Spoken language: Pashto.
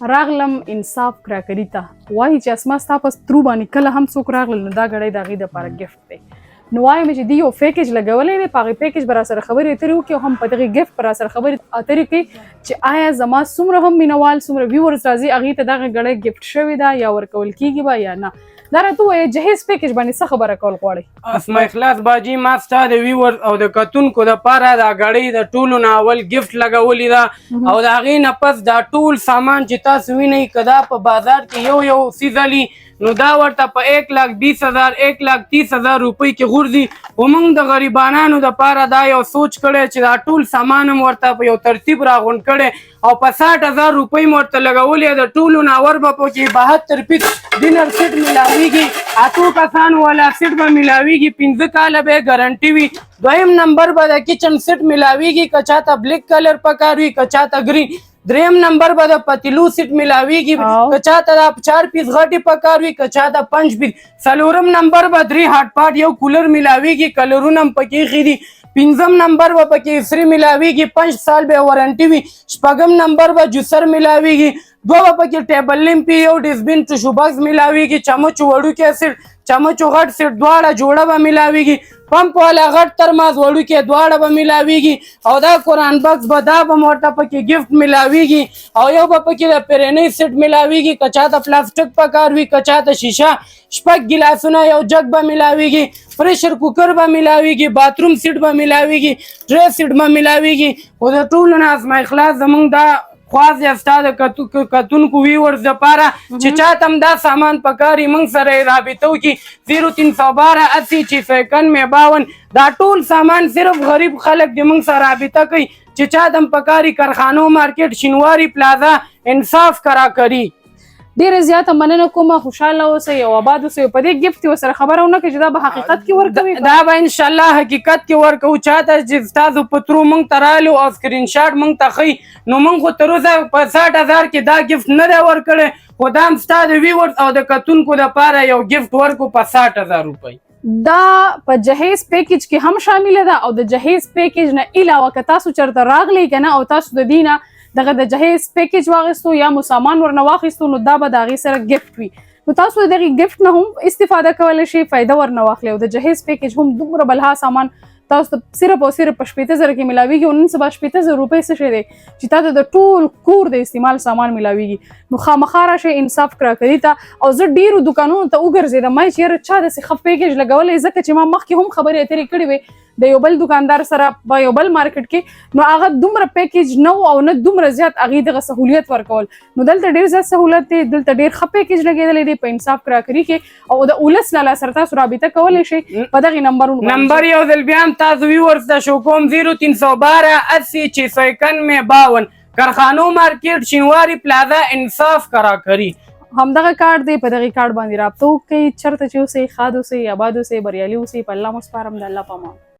راغلم انصاف کراکري ته وایي چې اسما ستا په سترو باندې کله هم څوک راغلل نو دا ګړی د هغې دپاره ګفټ دی. نو وایم چې دوی یو پیکج لګولی دی، په هغې پیکج به راسره خبرې اترې وکړي او هم په دغې ګفټ به راسره خبرې اترې کوي چې آیا زما څومره هم مینوال څومره ویورز راځي هغې ته دغه ګړی ګفټ شوې ده یا ورکول کېږي به یا نه. دا راته ووایه جهیز پیکج باندې څه خبره کول غواړئ؟ اسما اخلاص باجي ما ستا د ویورز او د کتونکو دپاره دا ګړۍ د ټولو نه اول ګفټ لګولې ده او د هغې نه پس دا ټول سامان چې تاسو وینئ که دا په بازار کې یو څیز علي نو دا ورته په 1,20,000 1,30,000 روپۍ کې غورځي. خو موږ د غریبانانو دپاره دا یو سوچ کړی چې دا ټول سامان هم ورته په یو ترتیب راغونډ کړی او په 60,000 روپۍ م ورته لګولې د ټولو نه ور به پکې 72 پیس ډینر سیټ میلاویږي، اتو کسانو والا سیټ به میلاویږي، 15 کاله به ګارنټي وي. دویم نمبر به د کچن سیټ میلاویږي که چاته بلیک کلر پکار وي که چاته گرین. دریم نمبر به د پتیلو سیټ میلاویږي که چاته د 4 پیس غټې پکار وي که چاته 5 پیس. څلورم نمبر به 3 هاټ پاټ یو کولر میلاویږي، کلرونه هم پکې ایښي دي. پنځم نمبر به پکې اسري میلاویږي، 5 سال به وارنټي وي. شپږم نمبر به جوسر میلاویږي، دوه به پکې ټیبل لیمپي یو ډسبین ټشو باکس میلاویږي، چمچ وړوکی سیټ چمچ غټ سیټ دواړه جوړه به میلاویږي، پمپ والا غټ ترماز وړوکی دواړه به میلاویږي او دا قرآن بکس به دا به ورته پکې ګفټ میلاویږي او یو به پکې د پیرنۍ سیټ میلاویږي که چاته پلاستیک پکار وي که چاته شیشه. 6 ګلاسونه یو جګ به میلاویږي، پریشر کوکر به میلاویږي، باتروم سیټ به میلاویږي، ټری سیټ به میلاویږي. خو د ټولو نه اسما اخلاص زموږ دا خواست یا ستا د کتونکو ویورز دپاره چې چاته هم دا سامان پکار وي موږ سره یې رابطه وکړي 0312 80 691 52. دا ټول سامان صرف غریب خلک د موږ سره رابطه کوي چې چاته هم پکار وي کارخانو مارکیټ شینواري پلازا انصاف کراکري. ډیره زیاته مننه کومه، خوشحاله اوسئ او آباد اوسئ. په دې ګفټ کې ورسره خبره ونه کړئ چې دا به حقیقت کې ورکوي، دا به انشاءالله حقیقت کې ورکوو. چاته چې ستاسو په ترو موږ ته رالو او سکرین شاټ موږ ته ښیي نو موږ خو تر اوسه په 60,000 کې دا ګفټ نه دی ورکړی، خو دا هم ستا د ویورز او د کتونکو دپاره یو ګفټ ورکو په 60,000 روپۍ. دا په جهیز پیکج کې هم شامله ده او د جهیز پیکج نه علاوه که تاسو چېرته راغلی که نه او تاسو د دې نه دغه د جهیز پیکج واخیستو یا مو سامان ورنه واخیستو نو دا به د هغې سره ګفټ وي. نو تاسو د دغې ګفټ نه هم استفاده کولی شئ، فایده ورنه واخلئ او د جهیز پیکج هم دومره بلها سامان تاسو ته صرف او صرف په 80,000 کې میلاویږي او نن سبا 80,000 روپۍ څه شی دی چې تا ته د ټول کور د استعمال سامان میلاویږي. نو خامخا راشئ انصاف کراکري ته. او زه ډېرو دوکانونو ته وګرځېدم ما چې یاره چا داسې ښه پیکج لګولی ځکه چې ما مخکې هم خبرې اترې کړې وې د یو بل دوکاندار سره په یو بل مارکیټ کې، نو هغه دومره پیکج نه و او نه دومره زیات هغې دغه سهولیت ورکول. نو دلته ډېر زیات سهولت دی، دلته ډېر ښه پیکج لګېدلی دی په انصاف کراکري کې او د اولس لاله سره تاسو رابطه کولی شئ په دغې نمبرونو. نمبر یو ځل بیا هم تاسو ویورز ته شو کوم 0312 80 691 52 کارخانو مارکیټ شینواري پلازا انصاف کراکري. همدغه کارت دی، په دغې کارت باندې رابطه وکړئ. چېرته چې اوسئ ښاد اوسئ، آباد اوسئ، بریالي اوسئ. په الله مو سپارم، د الله په امان.